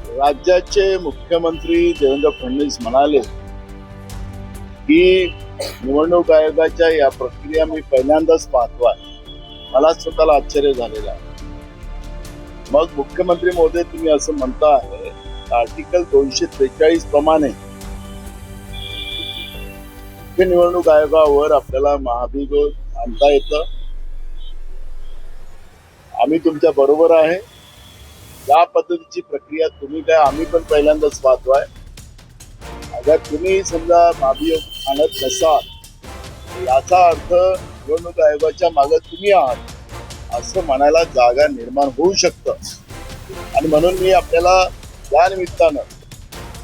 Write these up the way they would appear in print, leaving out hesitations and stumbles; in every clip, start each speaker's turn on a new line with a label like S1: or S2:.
S1: राज्याचे मुख्यमंत्री देवेंद्र फडणवीस म्हणाले की निवडणूक आयोगाच्या या प्रक्रिया मी पहिल्यांदाच पाहतोय. मला स्वतःला आश्चर्य झालेलं आहे. मग मुख्यमंत्री महोदय तुम्ही असं म्हणता आहे आर्टिकल 243 प्रमाणे निवडणूक आयोगावर आपल्याला महाभियोग आणता येतं. आम्ही तुमच्या बरोबर आहे. या पद्धतीची प्रक्रिया तुम्ही काय आम्ही पण पहिल्यांदाच पाहतोय. अगर तुम्ही समजा महाभियोग आणत नसाल याचा अर्थ निवडणूक आयोगाच्या मागे तुम्ही आहात असं म्हणायला जागा निर्माण होऊ शकतं. आणि म्हणून मी आपल्याला या निमित्तानं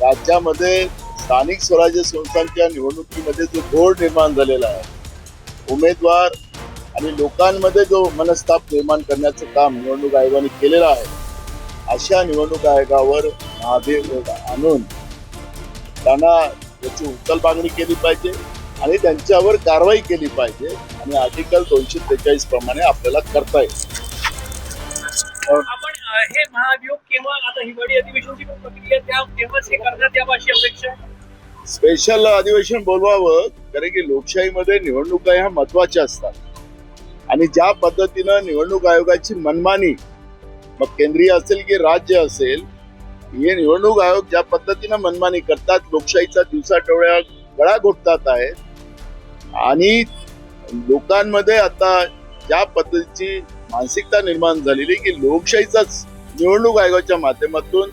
S1: राज्यामध्ये स्थानिक स्वराज्य संस्थांच्या निवडणुकीमध्ये जो घोळ निर्माण झालेला आहे, उमेदवार आणि लोकांमध्ये जो मनस्ताप निर्माण करण्याचं काम निवडणूक आयोगाने केलेलं आहे, अशा निवडणूक आयोगावर महाभियोग आणून त्यांना त्याची उचल मागणी केली पाहिजे आणि त्यांच्यावर कारवाई केली पाहिजे आणि आर्टिकल 243 प्रमाणे आपल्याला करता येईल.
S2: आपण हे महाभियोग केव्हा, आता हिवाळी अधिवेशनाची प्रक्रिया तेव्हाच हे करण्यात यावं अशी अपेक्षा.
S1: स्पेशल अधिवेशन बोलवावं, कारण की लोकशाहीमध्ये निवडणुका ह्या महत्वाच्या असतात आणि ज्या पद्धतीनं निवडणूक आयोगाची मनमानी, मग केंद्रीय असेल की राज्य असेल, हे निवडणूक आयोग ज्या पद्धतीनं मनमानी करतात, लोकशाहीचा दिवसाढवळ्या गळा घोटतात आहेत आणि लोकांमध्ये आता ज्या पद्धतीची मानसिकता निर्माण झालेली की लोकशाहीचाच निवडणूक आयोगाच्या माध्यमातून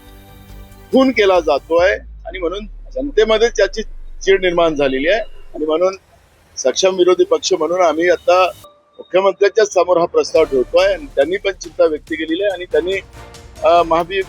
S1: खून केला जातोय आणि म्हणून जनतेमध्ये त्याची चीड निर्माण झालेली आहे. आणि म्हणून सक्षम विरोधी पक्ष म्हणून आम्ही आता मुख्यमंत्र्यांच्या समोर हा प्रस्ताव ठेवतोय आणि त्यांनी पण चिंता व्यक्त केलेली आहे आणि त्यांनी महाभियोग